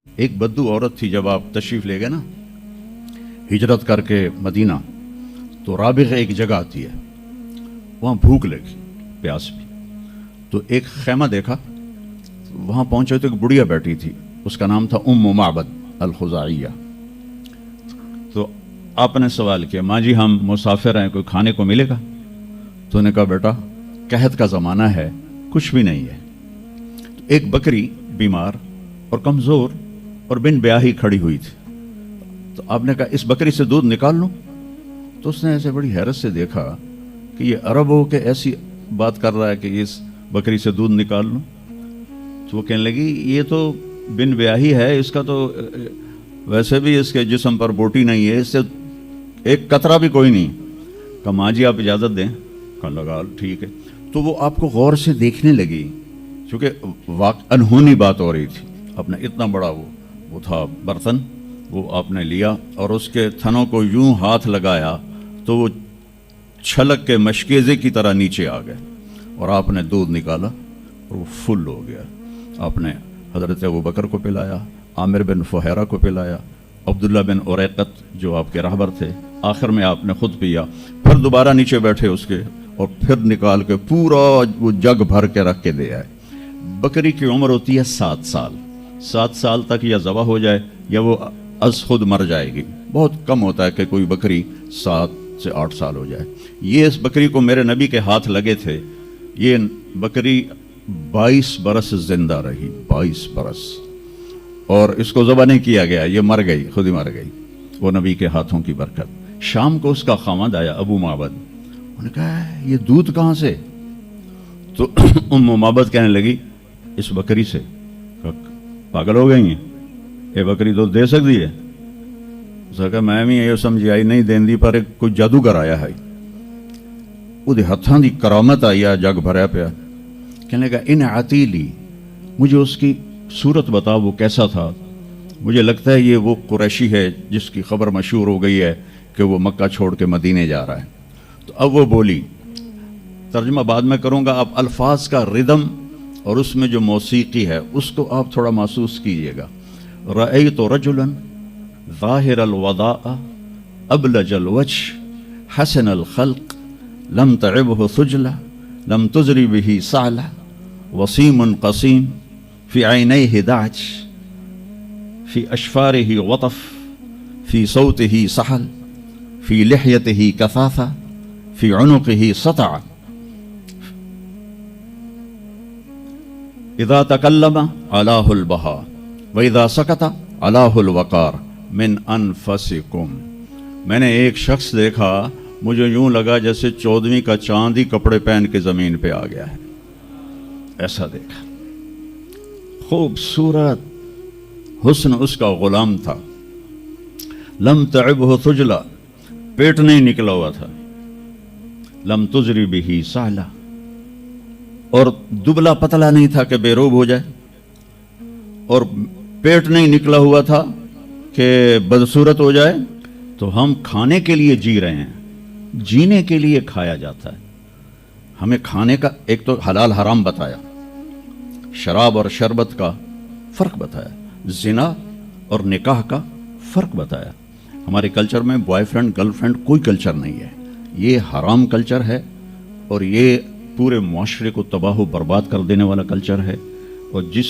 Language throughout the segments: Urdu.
ایک بدو عورت تھی، جب آپ تشریف لے گئے نا ہجرت کر کے مدینہ، تو رابغ ایک جگہ آتی ہے، وہاں بھوک لگی، پیاس بھی، تو ایک خیمہ دیکھا، وہاں پہنچے تو ایک بڑھیا بیٹھی تھی، اس کا نام تھا ام معبد الخزاعیہ۔ تو آپ نے سوال کیا، ماں جی ہم مسافر ہیں، کوئی کھانے کو ملے گا؟ تو انہوں نے کہا بیٹا قحط کا زمانہ ہے، کچھ بھی نہیں ہے۔ تو ایک بکری بیمار اور کمزور اور بن بیاہی کھڑی ہوئی تھی، تو آپ نے کہا اس بکری سے دودھ نکال لوں؟ تو اس نے ایسے بڑی حیرت سے دیکھا کہ یہ عرب ہو کے ایسی بات کر رہا ہے کہ اس بکری سے دودھ نکال لوں؟ تو وہ کہنے لگی یہ تو بن بیاہی ہے، اس کا تو ویسے بھی اس کے جسم پر بوٹی نہیں ہے، اس سے ایک قطرہ بھی کوئی نہیں۔ کہا ماں جی آپ اجازت دیں؟ کہا لگا ٹھیک ہے۔ تو وہ آپ کو غور سے دیکھنے لگی، چونکہ انہونی بات ہو رہی تھی، اپنا اتنا بڑا وہ تھا برتن، وہ آپ نے لیا اور اس کے تھنوں کو یوں ہاتھ لگایا تو وہ چھلک کے مشکیزے کی طرح نیچے آ گئے، اور آپ نے دودھ نکالا اور وہ فل ہو گیا۔ آپ نے حضرت ابوبکر کو پلایا، عامر بن فہیرہ کو پلایا، عبداللہ بن اریقت جو آپ کے رہبر تھے، آخر میں آپ نے خود پیا، پھر دوبارہ نیچے بیٹھے اس کے، اور پھر نکال کے پورا وہ جگ بھر کے رکھ کے دے آئے۔ بکری کی عمر ہوتی ہے 7 سال، 7 سال تک یا ذبح ہو جائے یا وہ از خود مر جائے گی، بہت کم ہوتا ہے کہ کوئی بکری 7 سے 8 سال ہو جائے۔ یہ اس بکری کو میرے نبی کے ہاتھ لگے تھے، یہ بکری 22 برس زندہ رہی، 22 برس، اور اس کو ذبح نہیں کیا گیا، یہ مر گئی، خود ہی مر گئی، وہ نبی کے ہاتھوں کی برکت۔ شام کو اس کا خامد آیا ابو معبد، انہوں نے کہا یہ دودھ کہاں سے؟ تو ام معبد کہنے لگی اس بکری سے۔ پاگل ہو گئی ہیں، یہ بکری دودھ دے سکتی ہے؟ اس نے کہا میں بھی یہ سمجھی آئی نہیں دیندی، پر ایک کوئی جادوگر آیا ہے، وہ ہاتھاں دی کرامت آئی ہے، جگ بھریا پیا۔ کہنے لگا ان عتیلی، مجھے اس کی صورت بتا، وہ کیسا تھا؟ مجھے لگتا ہے یہ وہ قریشی ہے جس کی خبر مشہور ہو گئی ہے کہ وہ مکہ چھوڑ کے مدینے جا رہا ہے۔ تو اب وہ بولی، ترجمہ بعد میں کروں گا، آپ الفاظ کا ردم اور اس میں جو موسیقی ہے اس کو آپ تھوڑا محسوس کیجئے گا۔ رأیت رجلا ظاہر الوضاء ابلج الوجه حسن الخلق لم تعبه ثجلة لم تزری به سعلة وسیم قسیم فی عینیہ دعج فی اشفارہ وطف فی صوتہ سحل فی لحیتہ کثافہ فی عنقہ سطع اذا تکلم علاہ البہا واذا سکت علاہ الوقار من انفسکم۔ میں نے ایک شخص دیکھا، مجھے یوں لگا جیسے 14ویں کا چاند ہی کپڑے پہن کے زمین پہ آ گیا ہے، ایسا دیکھا، خوبصورت حسن اس کا غلام تھا۔ لم تعبہ ثجلہ، پیٹ نہیں نکلا ہوا تھا، لم تزری بہ سعلہ، اور دبلا پتلا نہیں تھا کہ بے روب ہو جائے، اور پیٹ نہیں نکلا ہوا تھا کہ بدصورت ہو جائے۔ تو ہم کھانے کے لیے جی رہے ہیں، جینے کے لیے کھایا جاتا ہے۔ ہمیں کھانے کا ایک تو حلال حرام بتایا، شراب اور شربت کا فرق بتایا، زنا اور نکاح کا فرق بتایا۔ ہمارے کلچر میں بوائے فرینڈ گرل فرینڈ کوئی کلچر نہیں ہے، یہ حرام کلچر ہے، اور یہ پورے معاشرے کو تباہ و برباد کر دینے والا کلچر ہے۔ اور جس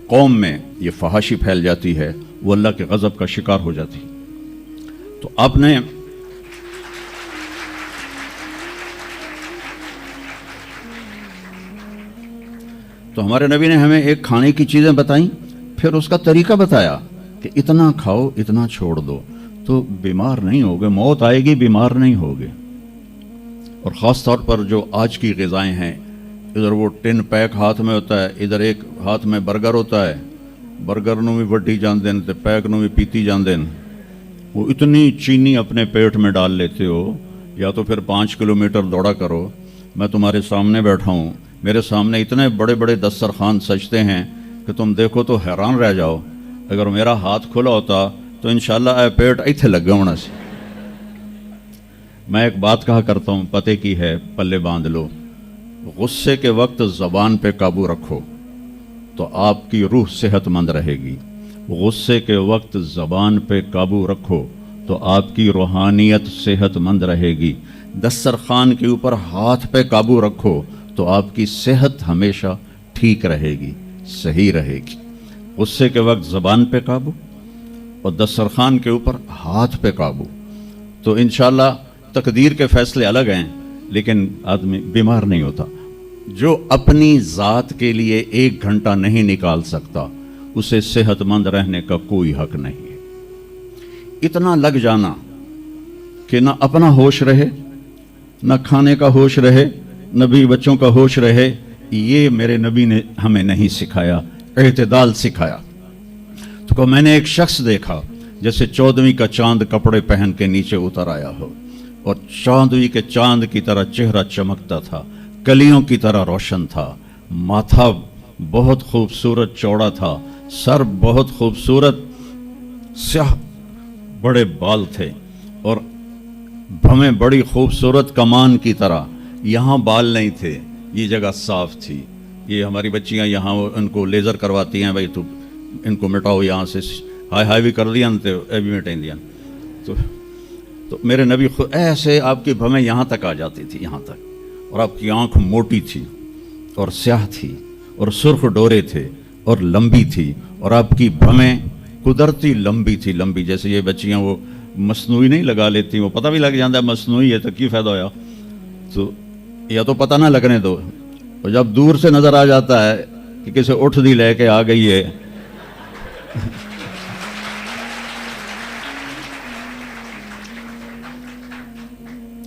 قوم میں یہ فحاشی پھیل جاتی ہے وہ اللہ کے غضب کا شکار ہو جاتی۔ تو آپ نے تو ہمارے نبی نے ہمیں ایک کھانے کی چیزیں بتائیں، پھر اس کا طریقہ بتایا کہ اتنا کھاؤ اتنا چھوڑ دو تو بیمار نہیں ہوگے، موت آئے گی بیمار نہیں ہوگے۔ اور خاص طور پر جو آج کی غذائیں ہیں، ادھر وہ ٹن پیک ہاتھ میں ہوتا ہے، ادھر ایک ہاتھ میں برگر ہوتا ہے، برگر نو بھی وڈی جان دین تے پیک نو بھی پیتی جان دین۔ وہ اتنی چینی اپنے پیٹ میں ڈال لیتے ہو، یا تو پھر 5 کلومیٹر دوڑا کرو۔ میں تمہارے سامنے بیٹھا ہوں، میرے سامنے اتنے بڑے بڑے دسترخوان سجتے ہیں کہ تم دیکھو تو حیران رہ جاؤ۔ اگر میرا ہاتھ کھلا ہوتا تو انشاءاللہ اے پیٹ ایتھے لگ گیا ہونا سی۔ میں ایک بات کہا کرتا ہوں، پتے کی ہے، پلے باندھ لو، غصے کے وقت زبان پہ قابو رکھو، تو آپ کی روح صحت مند رہے گی. غصے کے وقت زبان پہ قابو رکھو تو آپ کی روحانیت صحت مند رہے گی. دسترخوان کے اوپر ہاتھ پہ قابو رکھو تو آپ کی صحت ہمیشہ ٹھیک رہے گی، صحیح رہے گی. غصے کے وقت زبان پہ قابو اور دسترخوان کے اوپر ہاتھ پہ قابو. تو انشاءاللہ تقدیر کے فیصلے الگ ہیں لیکن آدمی بیمار نہیں ہوتا. جو اپنی ذات کے لیے 1 گھنٹہ نہیں نکال سکتا اسے صحت مند رہنے کا کوئی حق نہیں ہے. اتنا لگ جانا کہ نہ اپنا ہوش رہے، نہ کھانے کا ہوش رہے، نہ بھی بچوں کا ہوش رہے، یہ میرے نبی نے ہمیں نہیں سکھایا، اعتدال سکھایا. تو میں نے ایک شخص دیکھا جیسے 14ویں کا چاند کپڑے پہن کے نیچے اتر آیا ہو اور 14ویں کے چاند کی طرح چہرہ چمکتا تھا، کلیوں کی طرح روشن تھا، ماتھا بہت خوبصورت چوڑا تھا، سر بہت خوبصورت سیاہ بڑے بال تھے اور بھویں بڑی خوبصورت کمان کی طرح. یہاں بال نہیں تھے، یہ جگہ صاف تھی. یہ ہماری بچیاں یہاں ان کو لیزر کرواتی ہیں، بھائی تو ان کو مٹاؤ یہاں سے، ہائی بھی کر دیا تو اے بھی مٹائیں دیا. تو میرے نبی خود ایسے آپ کی بھویں یہاں تک آ جاتی تھی، یہاں تک، اور آپ کی آنکھ موٹی تھی اور سیاہ تھی اور سرخ ڈورے تھے اور لمبی تھی اور آپ کی بھویں قدرتی لمبی تھی، لمبی. جیسے یہ بچیاں وہ مصنوعی نہیں لگا لیتی، وہ پتہ بھی لگ جاتا ہے مصنوعی ہے تو کی فائدہ ہویا. تو یا تو پتہ نہ لگنے دو، اور جب دور سے نظر آ جاتا ہے کہ کسی اٹھ دی لے کے آ گئی ہے.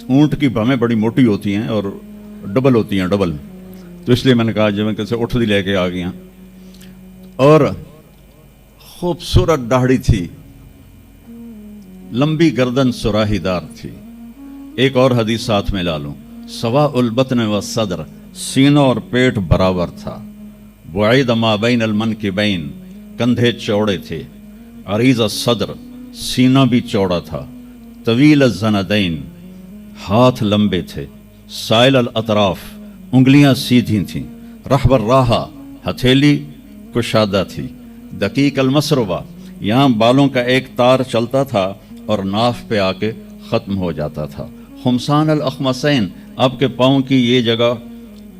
اونٹ کی بھویں بڑی موٹی ہوتی ہیں اور ڈبل ہوتی ہیں، ڈبل. تو اس لیے میں نے کہا جب کیسے اٹھ دی لے کے آ گئی ہیں. اور خوبصورت داڑھی تھی، لمبی گردن سراہی دار تھی. ایک اور حدیث ساتھ میں لا لوں، سواء البطن والصدر، سینہ اور پیٹ برابر تھا. بعید ما بین المنکبین، کندھے چوڑے تھے. عریض الصدر، سینہ بھی چوڑا تھا. طویل الزندین، ہاتھ لمبے تھے. سائل الاطراف، انگلیاں سیدھی تھیں. رحب الراحہ، ہتھیلی کشادہ تھی. دقیق المسربہ، یہاں بالوں کا ایک تار چلتا تھا اور ناف پہ آ کے ختم ہو جاتا تھا. خمسان الاخمسین، آپ کے پاؤں کی یہ جگہ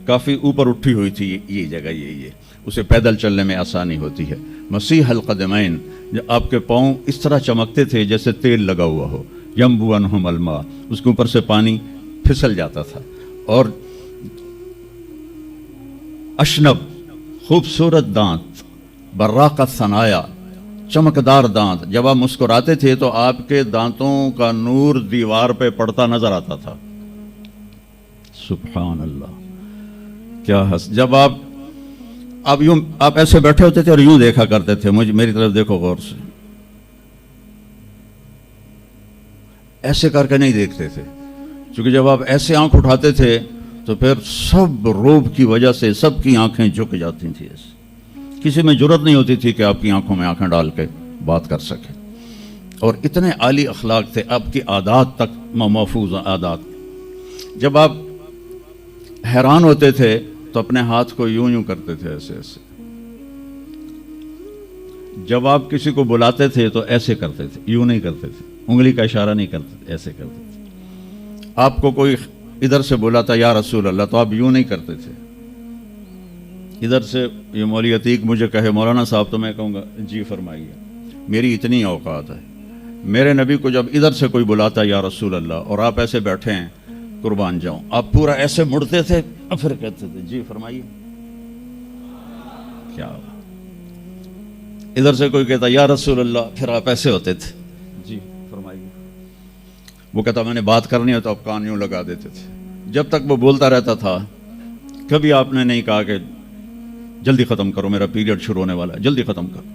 کافی اوپر اٹھی ہوئی تھی، یہ جگہ یہ اسے پیدل چلنے میں آسانی ہوتی ہے. مسیح القدمین، جو آپ کے پاؤں اس طرح چمکتے تھے جیسے تیل لگا ہوا ہو. ینبو عنہم الماء، اس کے اوپر سے پانی پھسل جاتا تھا. اور اشنب، خوبصورت دانت. براق الثنایا، چمکدار دانت. جب آپ مسکراتے تھے تو آپ کے دانتوں کا نور دیوار پہ پڑتا نظر آتا تھا. سبحان اللہ، کیا جب آپ ایسے بیٹھے ہوتے تھے اور یوں دیکھا کرتے تھے. میری طرف دیکھو غور سے، ایسے کر کے نہیں دیکھتے تھے، چونکہ جب آپ ایسے آنکھ اٹھاتے تھے تو پھر سب روب کی وجہ سے سب کی آنکھیں جھک جاتی تھیں. ایسے کسی میں جرت نہیں ہوتی تھی کہ آپ کی آنکھوں میں آنکھیں ڈال کے بات کر سکے. اور اتنے عالی اخلاق تھے، آپ کی عادات تک محفوظ عادات. جب آپ حیران ہوتے تھے تو اپنے ہاتھ کو یوں کرتے تھے، ایسے ایسے. جب آپ کسی کو بلاتے تھے تو ایسے کرتے تھے، یوں نہیں کرتے تھے، انگلی کا اشارہ نہیں کرتے تھے، ایسے کرتے تھے. آپ کو کوئی ادھر سے بلاتا یا رسول اللہ تو آپ یوں نہیں کرتے تھے. ادھر سے یہ مولوی عتیق مجھے کہے مولانا صاحب تو میں کہوں گا جی فرمائیے. میری اتنی اوقات ہے. میرے نبی کو جب ادھر سے کوئی بلاتا یا رسول اللہ اور آپ ایسے بیٹھے ہیں، قربان جاؤں، آپ پورا ایسے مڑتے تھے اور پھر کہتے تھے جی فرمائیے. کیا ادھر سے کوئی کہتا یا رسول اللہ، پھر آپ ایسے ہوتے تھے جی فرمائیے. وہ کہتا میں نے بات کرنی ہے تو آپ کان یوں لگا دیتے تھے. جب تک وہ بولتا رہتا تھا کبھی آپ نے نہیں کہا کہ جلدی ختم کرو، میرا پیریڈ شروع ہونے والا ہے، جلدی ختم کرو.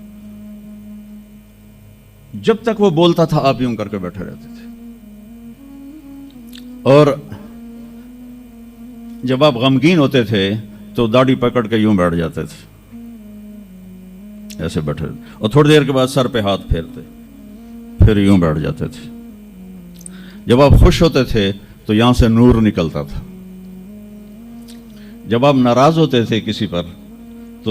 جب تک وہ بولتا تھا آپ یوں کر کے بیٹھے رہتے تھے. اور جب آپ غمگین ہوتے تھے تو داڑھی پکڑ کے یوں بیٹھ جاتے تھے، ایسے بیٹھے، اور تھوڑی دیر کے بعد سر پہ ہاتھ پھیرتے، پھر یوں بیٹھ جاتے تھے. جب آپ خوش ہوتے تھے تو یہاں سے نور نکلتا تھا. جب آپ ناراض ہوتے تھے کسی پر تو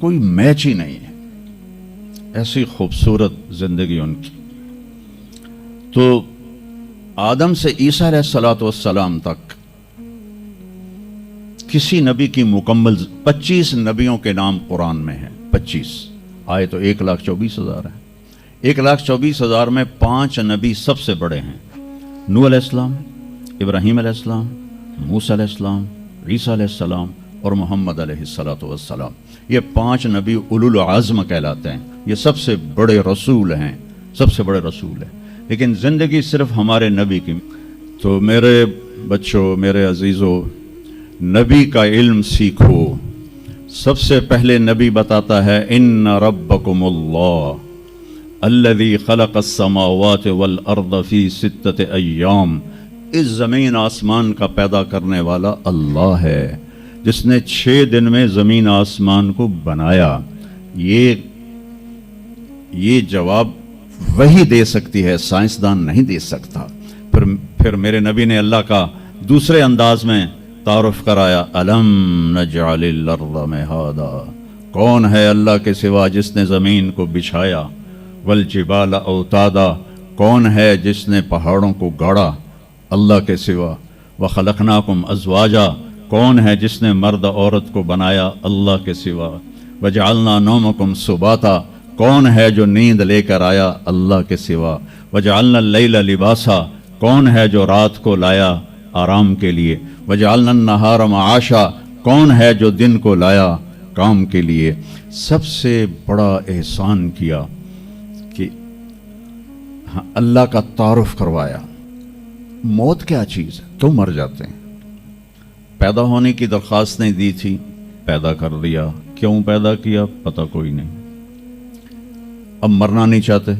کوئی میچ ہی نہیں ہے، ایسی خوبصورت زندگی ان کی۔ تو آدم سے عیسیٰ علیہ الصلوۃ والسلام تک کسی نبی کی مکمل 25 نبیوں کے نام قرآن میں ہیں، 25 آئے تو 1,24,000 ہیں۔ 1,24,000 میں 5 نبی سب سے بڑے ہیں، نوح علیہ السلام، ابراہیم علیہ السلام، موسیٰ علیہ السلام، عیسیٰ علیہ السلام اور محمد علیہ الصلوۃ والسلام۔ یہ 5 نبی اولو العزم کہلاتے ہیں، یہ سب سے بڑے رسول ہیں، سب سے بڑے رسول ہیں، لیکن زندگی صرف ہمارے نبی کی۔ تو میرے بچوں، میرے عزیزوں، نبی کا علم سیکھو۔ سب سے پہلے نبی بتاتا ہے ان ربکم اللہ الذی خلق السماوات والارض فی 6 ایام، اس زمین آسمان کا پیدا کرنے والا اللہ ہے جس نے 6 دن میں زمین آسمان کو بنایا۔ یہ جواب وہی دے سکتی ہے، سائنسدان نہیں دے سکتا۔ پھر میرے نبی نے اللہ کا دوسرے انداز میں تعارف کرایا، الم نجعل الارض مہادا، کون ہے اللہ کے سوا جس نے زمین کو بچھایا، والجبال اوتادا، کون ہے جس نے پہاڑوں کو گاڑا اللہ کے سوا، وخلقناکم ازواجا، کون ہے جس نے مرد عورت کو بنایا اللہ کے سوا، وجعلنا نومکم سباتا، کون ہے جو نیند لے کر آیا اللہ کے سوا، وجعلنا اللیل لباسا، کون ہے جو رات کو لایا آرام کے لیے، وجعلنا النہار معاشا، کون ہے جو دن کو لایا کام کے لیے۔ سب سے بڑا احسان کیا کہ اللہ کا تعارف کروایا۔ موت کیا چیز ہے؟ کیوں مر جاتے ہیں؟ پیدا ہونے کی درخواست نہیں دی تھی، پیدا کر دیا۔ کیوں پیدا کیا پتہ کوئی نہیں۔ اب مرنا نہیں چاہتے،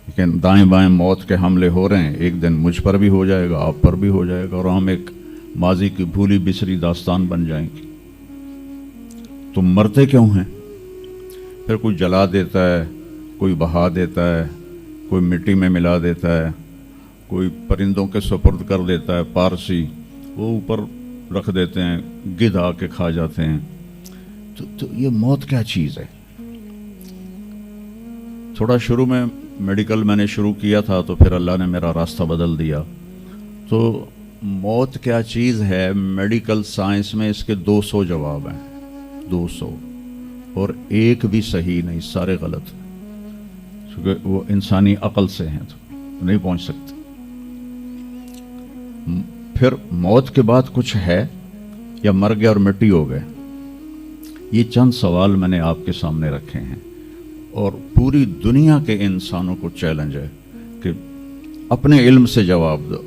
لیکن دائیں بائیں موت کے حملے ہو رہے ہیں، ایک دن مجھ پر بھی ہو جائے گا، آپ پر بھی ہو جائے گا، اور ہم ایک ماضی کی بھولی بسری داستان بن جائیں گے۔ تم مرتے کیوں ہیں؟ پھر کوئی جلا دیتا ہے، کوئی بہا دیتا ہے، کوئی مٹی میں ملا دیتا ہے، کوئی پرندوں کے سپرد کر دیتا ہے، پارسی وہ اوپر رکھ دیتے ہیں، گدھ آ کے کھا جاتے ہیں۔ تو یہ موت کیا چیز ہے؟ تھوڑا شروع میں میڈیکل میں نے شروع کیا تھا، تو پھر اللہ نے میرا راستہ بدل دیا۔ تو موت کیا چیز ہے؟ میڈیکل سائنس میں اس کے 200 جواب ہیں، 200، اور ایک بھی صحیح نہیں، سارے غلط، کیونکہ وہ انسانی عقل سے ہیں تو نہیں پہنچ سکتے۔ پھر موت کے بعد کچھ ہے یا مر گئے اور مٹی ہو گئے؟ یہ چند سوال میں نے آپ کے سامنے رکھے ہیں، اور پوری دنیا کے انسانوں کو چیلنج ہے کہ اپنے علم سے جواب دو۔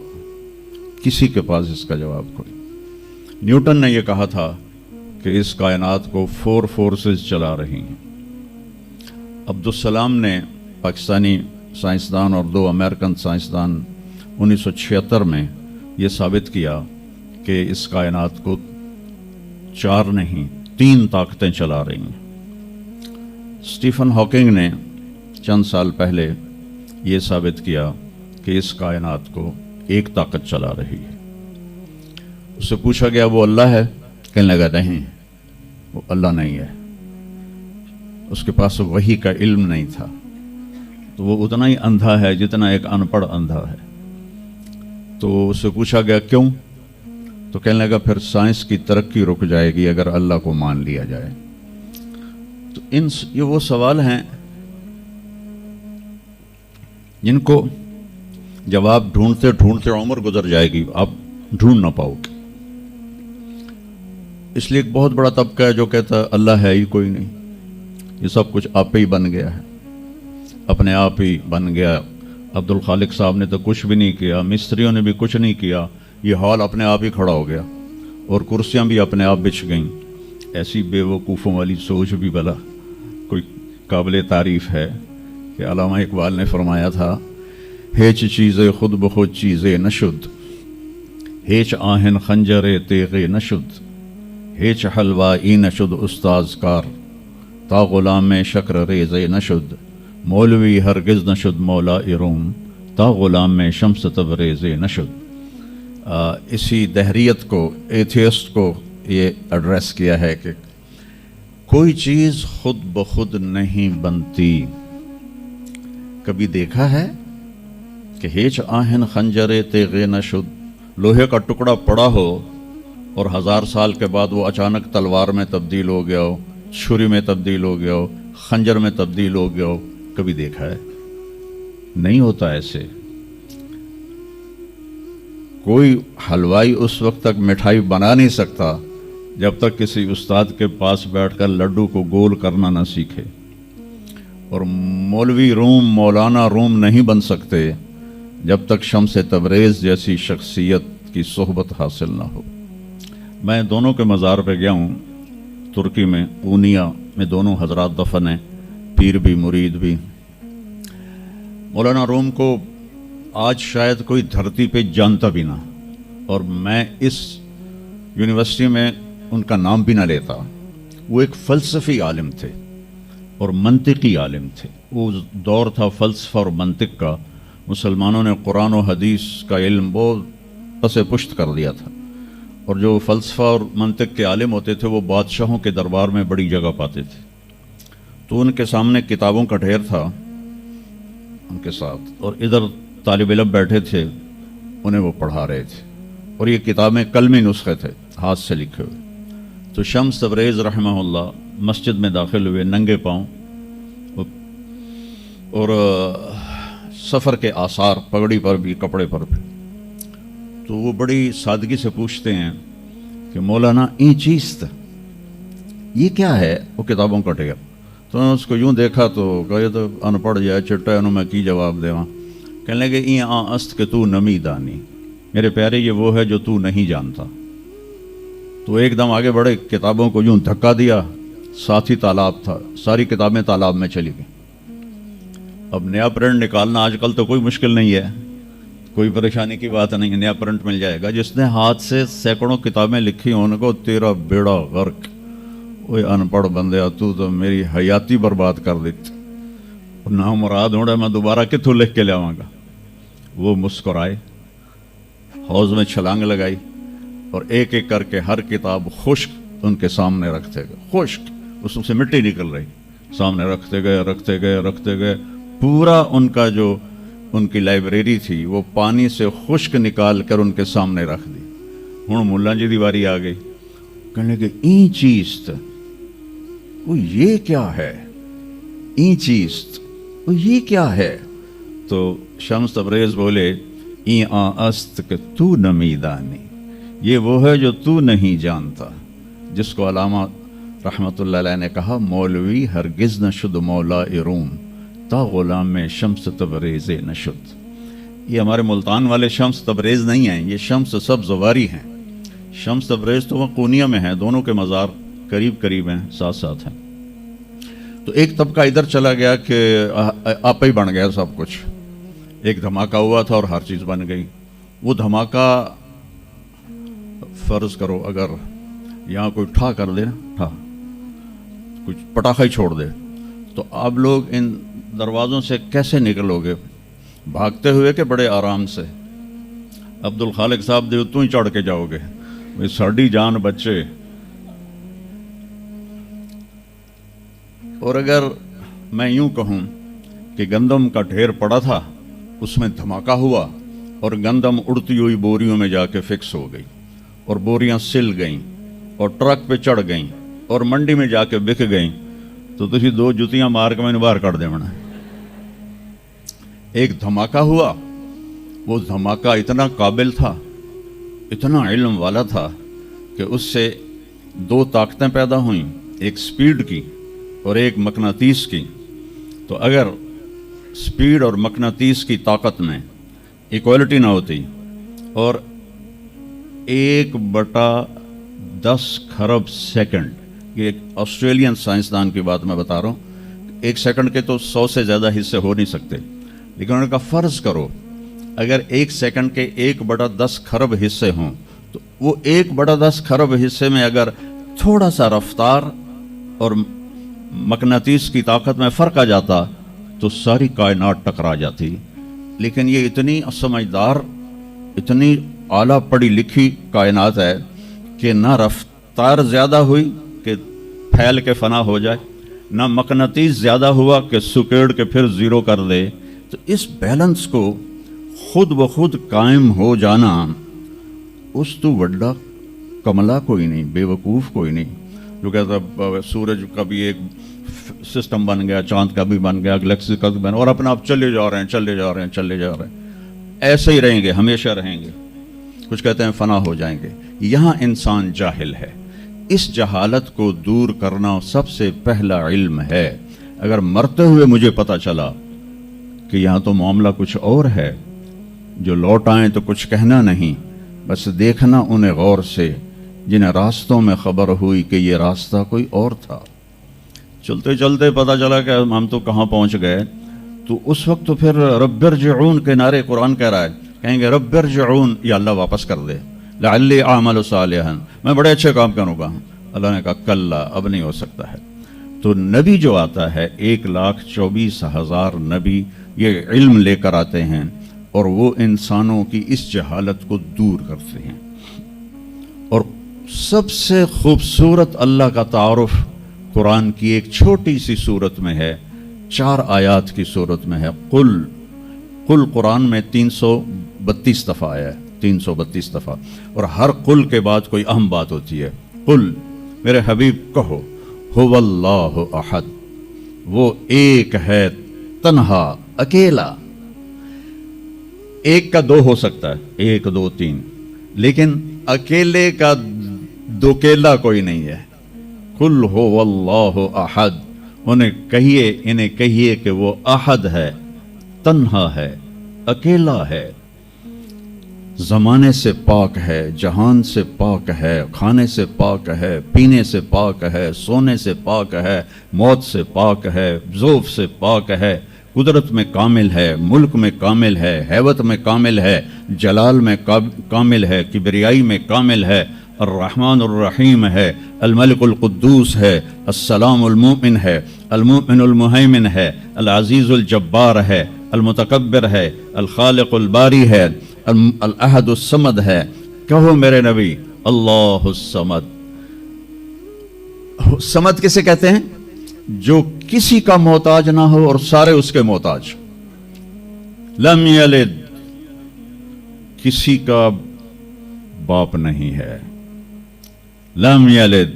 کسی کے پاس اس کا جواب کوئی۔ نیوٹن نے یہ کہا تھا کہ اس کائنات کو 4 فورسز چلا رہی ہیں۔ عبدالسلام نے، پاکستانی سائنسدان اور 2 امریکن سائنسدان، 1976 میں یہ ثابت کیا کہ اس کائنات کو 4 نہیں 3 طاقتیں چلا رہی ہیں۔ اسٹیفن ہاکنگ نے چند سال پہلے یہ ثابت کیا کہ اس کائنات کو ایک طاقت چلا رہی ہے۔ اس سے پوچھا گیا وہ اللہ ہے؟ کہنے لگا نہیں، وہ اللہ نہیں ہے، اس کے پاس وحی کا علم نہیں تھا، تو وہ اتنا ہی اندھا ہے جتنا ایک ان پڑھ اندھا ہے۔ تو اس سے پوچھا گیا کیوں؟ تو کہنے لگا پھر سائنس کی ترقی رک جائے گی اگر اللہ کو مان لیا جائے۔ تو یہ وہ سوال ہیں جن کو جواب ڈھونڈتے ڈھونڈتے عمر گزر جائے گی، آپ ڈھونڈ نہ پاؤ گے۔ اس لیے ایک بہت بڑا طبقہ ہے جو کہتا ہے اللہ ہے ہی کوئی نہیں، یہ سب کچھ آپ ہی بن گیا ہے، اپنے آپ ہی بن گیا۔ عبد الخالق صاحب نے تو کچھ بھی نہیں کیا، مستریوں نے بھی کچھ نہیں کیا، یہ ہال اپنے آپ ہی کھڑا ہو گیا، اور کرسیاں بھی اپنے آپ بچھ گئیں۔ ایسی بے وقوفوں والی سوچ بھی بلا کوئی قابل تعریف ہے کہ علامہ اقبال نے فرمایا تھا، ہیچ چیزیں خود بخود چیزیں نشد، ہیچ آہن خنجر تیغے نشد، ہیچ حلوائی نشد استاذ کار، تا غلام شکر ریزے نشد، مولوی ہرگز نشد مولا روم، تا غلام شمس تبریز نشد۔ اسی دہریت کو، ایتھیسٹ کو یہ ایڈریس کیا ہے کہ کوئی چیز خود بخود نہیں بنتی. کبھی دیکھا ہے کہ ہیچ آہن خنجرے تیغے نشد، لوہے کا ٹکڑا پڑا ہو اور 1000 سال کے بعد وہ اچانک تلوار میں تبدیل ہو گیا ہو، چھری میں تبدیل ہو گیا ہو، خنجر میں تبدیل ہو گیا ہو؟ کبھی دیکھا ہے؟ نہیں ہوتا ایسے. کوئی حلوائی اس وقت تک مٹھائی بنا نہیں سکتا جب تک کسی استاد کے پاس بیٹھ کر لڈو کو گول کرنا نہ سیکھے، اور مولوی روم، مولانا روم نہیں بن سکتے جب تک شمس تبریز جیسی شخصیت کی صحبت حاصل نہ ہو. میں دونوں کے مزار پہ گیا ہوں، ترکی میں اونیا میں دونوں حضرات دفن ہیں، پیر بھی مرید بھی. مولانا روم کو آج شاید کوئی دھرتی پہ جانتا بھی نہ، اور میں اس یونیورسٹی میں ان کا نام بھی نہ لیتا. وہ ایک فلسفی عالم تھے اور منطقی عالم تھے. وہ دور تھا فلسفہ اور منطق کا. مسلمانوں نے قرآن و حدیث کا علم بہت پس پشت کر دیا تھا، اور جو فلسفہ اور منطق کے عالم ہوتے تھے وہ بادشاہوں کے دربار میں بڑی جگہ پاتے تھے. تو ان کے سامنے کتابوں کا ڈھیر تھا ان کے ساتھ، اور ادھر طالب علم بیٹھے تھے، انہیں وہ پڑھا رہے تھے، اور یہ کتابیں قلمی نسخے تھے ہاتھ سے لکھے ہوئے. تو شمس تبریز رحمہ اللہ مسجد میں داخل ہوئے ننگے پاؤں، اور سفر کے آثار پگڑی پر بھی، کپڑے پر بھی. تو وہ بڑی سادگی سے پوچھتے ہیں کہ مولانا این چیز یہ کیا ہے؟ وہ کتابوں کا ڈھیر. تو میں اس کو یوں دیکھا تو کہے تو ان پڑھ جائے چٹا انہوں میں کی جواب دیواں. کہنے لگے این است کہ تو نمی دانی، میرے پیارے یہ وہ ہے جو تو نہیں جانتا. تو ایک دم آگے بڑھے، کتابوں کو یوں دھکا دیا، ساتھ ہی تالاب تھا، ساری کتابیں تالاب میں چلی گئیں. اب نیا پرنٹ نکالنا آج کل تو کوئی مشکل نہیں ہے، کوئی پریشانی کی بات نہیں ہے، نیا پرنٹ مل جائے گا. جس نے ہاتھ سے سینکڑوں کتابیں لکھی ان کو تیرا بیڑا غرق. وہ ان پڑھ بندیا تو میری حیاتی برباد کر دیتی، نہ مراد ہوڑا میں دوبارہ کتوں لکھ کے لیاواں گا. وہ مسکرائے، حوض میں چھلانگ لگائی، اور ایک ایک کر کے ہر کتاب خشک ان کے سامنے رکھتے گئے. خشک، اس سے مٹی نکل رہی، سامنے رکھتے گئے رکھتے گئے رکھتے گئے. پورا ان کا جو ان کی لائبریری تھی وہ پانی سے خشک نکال کر ان کے سامنے رکھ دی. ہوں ملا جی دی واری آ گئی. کہنے لگے این چیز وہ یہ کیا ہے؟ این چیز وہ یہ کیا ہے؟ تو شمس تبریز بولے این است کہ تو نمی دانی، یہ وہ ہے جو تو نہیں جانتا. جس کو علامہ رحمۃ اللہ علیہ نے کہا مولوی ہرگز نہ شد مولا روم تا غلام میں شمس تبریز نشد. یہ ہمارے ملتان والے شمس تبریز نہیں ہیں، یہ شمس سب زواری ہیں. شمس تبریز تو وہ قونیہ میں ہیں، دونوں کے مزار قریب قریب ہیں، ساتھ ساتھ ہیں. تو ایک طبقہ ادھر چلا گیا کہ آپ ہی بن گیا سب کچھ. ایک دھماکہ ہوا تھا اور ہر چیز بن گئی. وہ دھماکہ فرض کرو اگر یہاں کوئی ٹھا کر دے نا، ٹھا کچھ پٹاخہ ہی چھوڑ دے، تو آپ لوگ ان دروازوں سے کیسے نکلو گے؟ بھاگتے ہوئے کہ بڑے آرام سے؟ عبد الخالق صاحب دے تو ہی چڑھ کے جاؤ گے، ساڑی جان بچے. اور اگر میں یوں کہوں کہ گندم کا ڈھیر پڑا تھا، اس میں دھماکہ ہوا اور گندم اڑتی ہوئی بوریوں میں جا کے فکس ہو گئی، اور بوریاں سل گئیں اور ٹرک پہ چڑھ گئیں اور منڈی میں جا کے بک گئیں، تو تسی 2 جتیاں مار کے میں نے باہر کر دینا. ایک دھماکہ ہوا، وہ دھماکہ اتنا قابل تھا، اتنا علم والا تھا کہ اس سے 2 طاقتیں پیدا ہوئیں، ایک سپیڈ کی اور ایک مقناطیس کی. تو اگر سپیڈ اور مقناطیس کی طاقت میں ایکوالٹی نہ ہوتی اور 1/10 کھرب سیکنڈ، یہ ایک آسٹریلین سائنسدان کی بات میں بتا رہا ہوں، 1 سیکنڈ کے تو 100 سے زیادہ حصے ہو نہیں سکتے، لیکن انہوں نے کہا فرض کرو اگر 1 سیکنڈ کے 1/10 کھرب حصے ہوں، تو وہ 1/10 کھرب حصے میں اگر تھوڑا سا رفتار اور مقناطیس کی طاقت میں فرق آ جاتا تو ساری کائنات ٹکرا جاتی. لیکن یہ اتنی سمجھدار، اتنی اعلیٰ پڑھی لکھی کائنات ہے کہ نہ رفتار زیادہ ہوئی کہ پھیل کے فنا ہو جائے، نہ مقناطیس زیادہ ہوا کہ سکیڑ کے پھر زیرو کر دے. تو اس بیلنس کو خود بخود قائم ہو جانا، اس تو وڈا کملا کوئی نہیں، بے وقوف کوئی نہیں. جو کہتا سورج کا بھی ایک سسٹم بن گیا، چاند کا بھی بن گیا، گلیکسی کا بھی بن گیا، اور اپنا آپ چلے جا رہے ہیں چلے جا رہے ہیں چلے جا رہے ہیں، ایسے ہی رہیں گے، ہمیشہ رہیں گے. کچھ کہتے ہیں فنا ہو جائیں گے. یہاں انسان جاہل ہے. اس جہالت کو دور کرنا سب سے پہلا علم ہے. اگر مرتے ہوئے مجھے پتا چلا کہ یہاں تو معاملہ کچھ اور ہے، جو لوٹ آئیں تو کچھ کہنا نہیں، بس دیکھنا انہیں غور سے جنہیں راستوں میں خبر ہوئی کہ یہ راستہ کوئی اور تھا. چلتے چلتے پتا چلا کہ ہم تو کہاں پہنچ گئے. تو اس وقت تو پھر رب ارجعون کے نعرے قرآن کہہ رہا ہے، کہیں گے رب ارجعون، یا اللہ واپس کر دے، لعلی اعمل صالحا، میں بڑے اچھے کام کروں گا. اللہ نے کہا کلا، اب نہیں ہو سکتا ہے. تو نبی جو آتا ہے 1,24,000 نبی یہ علم لے کر آتے ہیں، اور وہ انسانوں کی اس جہالت کو دور کرتے ہیں. اور سب سے خوبصورت اللہ کا تعارف قرآن کی ایک چھوٹی سی صورت میں ہے، 4 آیات کی صورت میں ہے. قل قرآن میں 332 دفعہ آیا ہے، 332 دفعہ، اور ہر قل کے بعد کوئی اہم بات ہوتی ہے. قل، میرے حبیب کہو، هو اللہ احد، وہ ایک ہے، تنہا، اکیلا. ایک کا 2 ہو سکتا ہے، 1 2 3، لیکن اکیلے کا دوکیلا کوئی نہیں ہے. قل هو اللہ احد، انہیں کہیے کہ وہ احد ہے، تنہا ہے، اکیلا ہے، زمانے سے پاک ہے، جہان سے پاک ہے، کھانے سے پاک ہے، پینے سے پاک ہے، سونے سے پاک ہے، موت سے پاک ہے، ذوف سے پاک ہے، قدرت میں کامل ہے، ملک میں کامل ہے، ہیبت میں کامل ہے، جلال میں کامل ہے، کبریائی میں کامل ہے، الرحمن الرحیم ہے، الملک القدوس ہے، السلام المؤمن ہے، المؤمن المہیمن ہے، العزیز الجبار ہے، المتکبر ہے، الخالق الباری ہے، الاحد الصمد ہے. کہو میرے نبی، اللہ الصمد. صمد کسے کہتے ہیں؟ جو کسی کا محتاج نہ ہو اور سارے اس کے محتاج. لم یلد، کسی کا باپ نہیں ہے. لم یلد،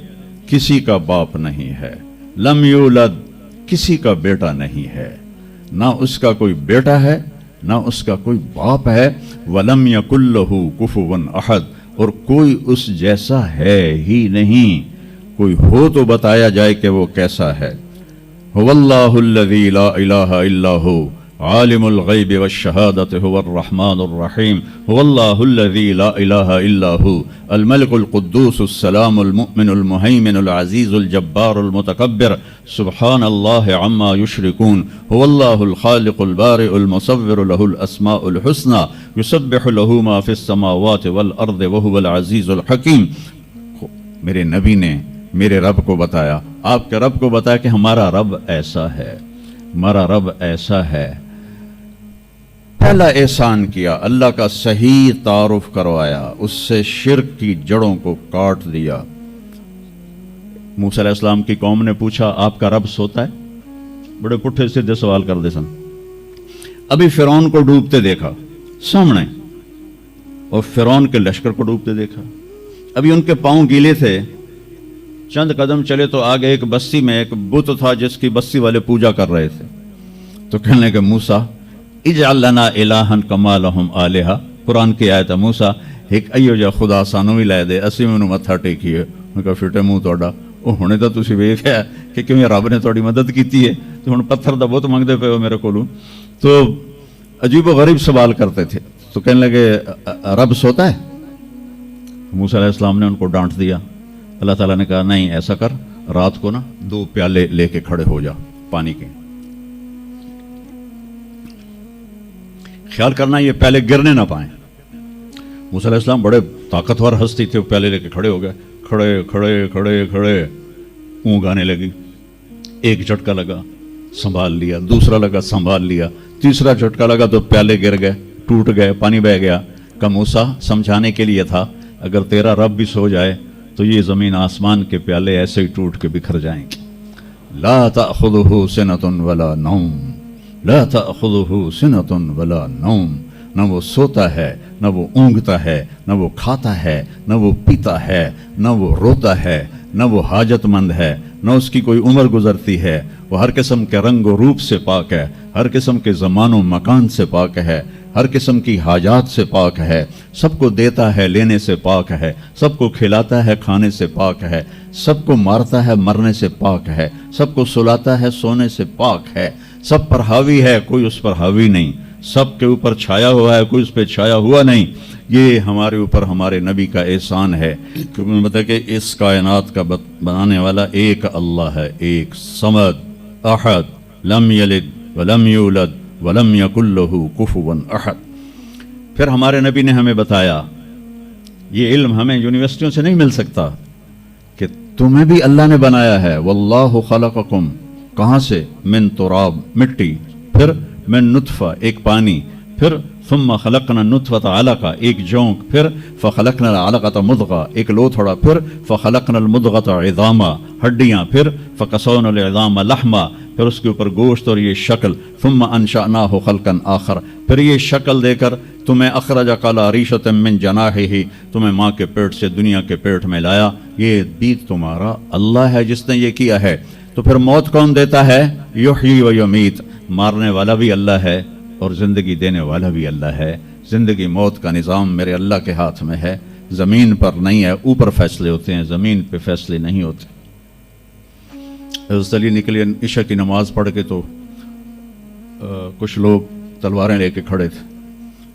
کسی کا باپ نہیں ہے. لم یولد، کسی کا بیٹا نہیں ہے. نہ اس کا کوئی بیٹا ہے، نہ اس کا کوئی باپ ہے. وَلَمْ يَكُنْ لَهُ كُفُوًا أَحَدٌ، اور کوئی اس جیسا ہے ہی نہیں. کوئی ہو تو بتایا جائے کہ وہ کیسا ہے. هُوَ اللَّهُ الَّذِي لَا إِلَٰهَ إِلَّا هُوَ عَالِمُ الْغَيْبِ وَالشَّهَادَةِ هُوَ الرَّحْمَٰنُ الرَّحِيمُ. هُوَ اللَّهُ الَّذِي لَا إِلَٰهَ إِلَّا هُوَ الْمَلِكُ الْقُدُّوسُ السَّلَامُ الْمُؤْمِنُ الْمُهَيْمِنُ الْعَزِيزُ الْجَبَّارُ الْمُتَكَبِّرُ سُبْحَانَ اللَّهِ عَمَّا يُشْرِكُونَ. هُوَ اللَّهُ الْخَالِقُ الْبَارِئُ الْمُصَوِّرُ لَهُ الْأَسْمَاءُ الْحُسْنَىٰ يُسَبِّحُ لَهُ مَا فِي السَّمَاوَاتِ وَالْأَرْضِ وَهُوَ الْعَزِيزُ الْحَكِيمُ. میرے نبی نے میرے رب کو بتایا، آپ کے رب کو بتایا کہ ہمارا رب ایسا ہے، ہمارا رب ایسا ہے. پہلا احسان کیا، اللہ کا صحیح تعارف کروایا، اس سے شرک کی جڑوں کو کاٹ دیا. موسیٰ علیہ السلام کی قوم نے پوچھا آپ کا رب سوتا ہے؟ بڑے پٹھے سیدھے سوال کر دے سن. ابھی فرعون کو ڈوبتے دیکھا سامنے، اور فرعون کے لشکر کو ڈوبتے دیکھا. ابھی ان کے پاؤں گیلے تھے، چند قدم چلے تو آگے ایک بستی میں ایک بت تھا جس کی بستی والے پوجا کر رہے تھے. تو کہنے لگے موسیٰ اجعل لنا الہا کما لہم آلہہ. قرآن کی آیت ہے، موسیٰ ایک ایو جا خدا سانو بھی لے دے، اسی میں متھا ٹیکیے. میں کہا فٹے منہ توڑا، وہ ہونے تو تسی ویکھیا کہ کیویں رب نے تھوڑی مدد کیتی ہے، تو ہن پتھر دا بت منگدے پے ہو میرے کولوں. تو عجیب و غریب سوال کرتے تھے. تو کہنے لگے رب سوتا ہے؟ موسیٰ علیہ السلام نے ان کو ڈانٹ دیا. اللہ تعالیٰ نے کہا نہیں، ایسا کر، رات کو نا 2 پیالے لے کے کھڑے ہو جا پانی کے. خیال کرنا یہ پیالے گرنے نہ پائیں. موسیٰ علیہ السلام بڑے طاقتور ہستی تھے، وہ پیالے لے کے کھڑے ہو گئے. کھڑے کھڑے کھڑے کھڑے اونگ آنے لگی. ایک جھٹکا لگا، سنبھال لیا. دوسرا لگا، سنبھال لیا. تیسرا جھٹکا لگا تو پیالے گر گئے، ٹوٹ گئے، پانی بہہ گیا. کہ موسیٰ سمجھانے کے لیے تھا، اگر تیرا رب بھی سو جائے تو یہ زمین آسمان کے پیالے ایسے ہی ٹوٹ کے بکھر جائیں گے. لا تأخذہ سنۃ ولا نوم، لا تأخذہ سنۃ ولا نوم. نہ وہ سوتا ہے، نہ وہ اونگتا ہے، نہ وہ کھاتا ہے، نہ وہ پیتا ہے، نہ وہ روتا ہے، نہ وہ حاجت مند ہے، نہ اس کی کوئی عمر گزرتی ہے. وہ ہر قسم کے رنگ و روپ سے پاک ہے، ہر قسم کے زمان و مکان سے پاک ہے، ہر قسم کی حاجات سے پاک ہے. سب کو دیتا ہے، لینے سے پاک ہے. سب کو کھلاتا ہے، کھانے سے پاک ہے. سب کو مارتا ہے، مرنے سے پاک ہے. سب کو سلاتا ہے، سونے سے پاک ہے. سب پر حاوی ہے، کوئی اس پر حاوی نہیں. سب کے اوپر چھایا ہوا ہے، کوئی اس پہ چھایا ہوا نہیں. یہ ہمارے اوپر ہمارے نبی کا احسان ہے کہ اس کائنات کا بنانے والا ایک اللہ ہے، ایک صمد احد لم یلد ولم یولد ولم یکن لہ کفوا احد. پھر ہمارے نبی نے ہمیں بتایا، یہ علم ہمیں یونیورسٹیوں سے نہیں مل سکتا، کہ تمہیں بھی اللہ نے بنایا ہے. واللہ خلقکم، کہاں سے؟ من تراب، مٹی، پھر من نطفہ، ایک پانی، پھر ثم خلقنا النطفۃ علقہ، ایک جونک، پھر فخلقنا العلقۃ مضغہ، ایک لوتھڑا، پھر فخلقنا المضغۃ عظاما، ہڈیاں، پھر فکسونا العظام لحما، پھر اس کے اوپر گوشت اور یہ شکل. ثم انشأناہ خلقا آخر، پھر یہ شکل دے کر تمہیں اخرج قلا ریشۃ من جناحہ، تمہیں ماں کے پیٹ سے دنیا کے پیٹ میں لایا. یہ بھی تمہارا اللہ ہے جس نے یہ کیا ہے. تو پھر موت کون دیتا ہے؟ یحیی و یمیت، مارنے والا بھی اللہ ہے اور زندگی دینے والا بھی اللہ ہے. زندگی موت کا نظام میرے اللہ کے ہاتھ میں ہے، زمین پر نہیں ہے. اوپر فیصلے ہوتے ہیں، زمین پہ فیصلے نہیں ہوتے. حضرت علی نکلے عشاء کی نماز پڑھ کے تو کچھ لوگ تلواریں لے کے کھڑے تھے.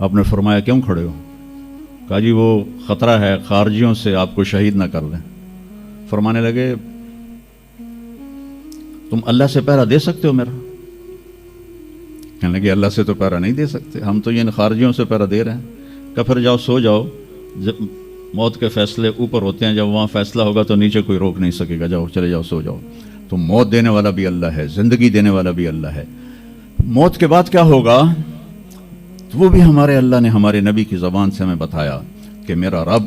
آپ نے فرمایا کیوں کھڑے ہو؟ کہا جی وہ خطرہ ہے خارجیوں سے آپ کو شہید نہ کر لیں. فرمانے لگے تم اللہ سے پہرا دے سکتے ہو میرا؟ کہنے لگے اللہ سے تو پہرا نہیں دے سکتے، ہم تو یہ خارجیوں سے پہرا دے رہے ہیں. کہ پھر جاؤ سو جاؤ، جب موت کے فیصلے اوپر ہوتے ہیں، جب وہاں فیصلہ ہوگا تو نیچے کوئی روک نہیں سکے گا. جاؤ، چلے جاؤ، سو جاؤ. تو موت دینے والا بھی اللہ ہے، زندگی دینے والا بھی اللہ ہے. موت کے بعد کیا ہوگا تو وہ بھی ہمارے اللہ نے ہمارے نبی کی زبان سے ہمیں بتایا کہ میرا رب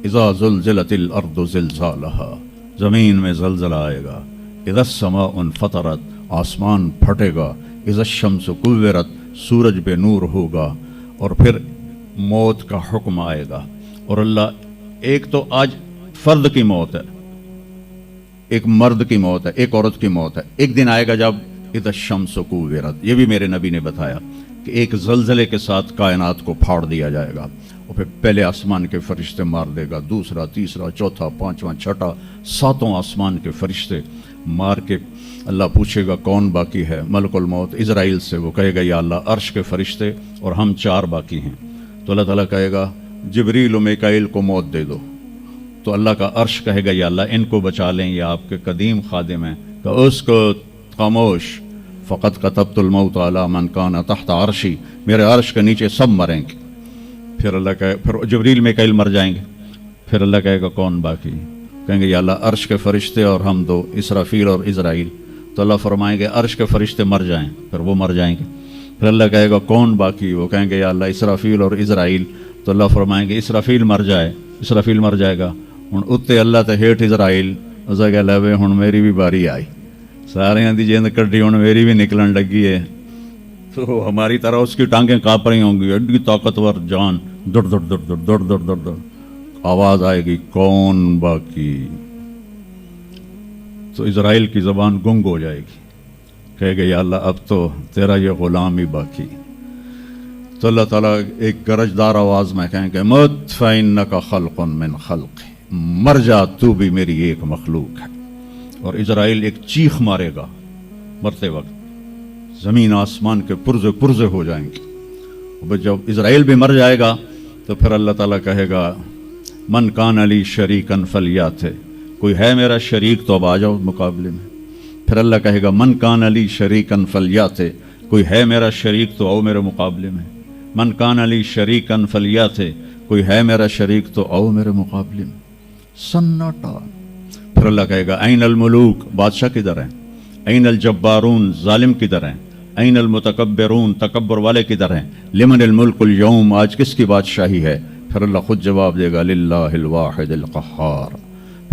اذا زلزلت الارض زلزالہا، زمین میں زلزلہ آئے گا. اذا السماء انفطرت، آسمان پھٹے گا. اذا الشمس کورت، سورج بے نور ہوگا. اور پھر موت کا حکم آئے گا. اور اللہ ایک تو آج فرد کی موت ہے، ایک مرد کی موت ہے، ایک عورت کی موت ہے. ایک دن آئے گا جب اذا الشمس کورت، یہ بھی میرے نبی نے بتایا کہ ایک زلزلے کے ساتھ کائنات کو پھاڑ دیا جائے گا. اور پھر پہلے آسمان کے فرشتے مار دے گا، دوسرا، تیسرا، چوتھا، پانچواں، چھٹا، ساتوں آسمان کے فرشتے مار کے اللہ پوچھے گا کون باقی ہے؟ ملک الموت اسرائیل سے. وہ کہے گا یا اللہ عرش کے فرشتے اور ہم 4 باقی ہیں. تو اللہ تعالیٰ کہے گا جبریل و میکائیل کو موت دے دو. تو اللہ کا عرش کہے گا یا اللہ ان کو بچا لیں، یہ آپ کے قدیم خادم ہیں. کہ اس کو خاموش، فقط کتبت الموت علی من کان تحت عرشی، میرے عرش کے نیچے سب مریں گے. پھر اللہ کہے، پھر جبریل میکائیل مر جائیں گے. پھر اللہ کہے گا کون باقی؟ کہیں گے یا اللہ عرش کے فرشتے اور ہم 2، اسرافیل اور اسرائیل. تو اللہ فرمائیں گے عرش کے فرشتے مر جائیں، پھر وہ مر جائیں گے. پھر اللہ کہے گا کون باقی؟ وہ کہیں گے یا اللہ اسرافیل اور اسرائیل. تو اللہ فرمائیں گے اسرافیل مر جائے، اسرافیل مر جائے گا. ہن اتنے اللہ تے ہیٹ اسرائیل. اس کہ لے ہن میری بھی باری آئی، سارے دی جیند کڈی، ہن میری بھی نکلن لگی ہے. تو ہماری طرح اس کی ٹانگیں کانپ رہی ہوں گی، ایڈی طاقتور جان، دڑ دڑ دڑ دڑ دڑ دڑ دڑ دڑ. آواز آئے گی کون باقی؟ تو اسرائیل کی زبان گنگ ہو جائے گی، کہے گا یا اللہ اب تو تیرا یہ غلام ہی باقی. تو اللہ تعالیٰ ایک گرجدار آواز میں کہیں گے مت فإنک خلق من خلق، مر جا تو بھی میری ایک مخلوق ہے. اور اسرائیل ایک چیخ مارے گا مرتے وقت، زمین آسمان کے پرزے پرزے ہو جائیں گے. جب اسرائیل بھی مر جائے گا تو پھر اللہ تعالیٰ کہے گا من کان علی شریکن فلیات، کوئی ہے میرا شریک تو اب آ جاؤ مقابلے میں. پھر اللہ کہے گا من کان علی شریکن فلیات، کوئی ہے میرا شریک تو آؤ میرے مقابلے میں. من کان علی شریکن فلیات، کوئی ہے میرا شریک تو آؤ میرے مقابلے میں. سناٹا. پھر اللہ کہے گا این الملوک، بادشاہ کدھر ہیں؟ این الجبارون، ظالم کدھر ہیں؟ این المتکبرون، تکبر والے کدھر ہیں؟ لمن الملک اليوم، آج کس کی بادشاہی ہے؟ پھر اللہ خود جواب دے گا للہ الواحد القہار،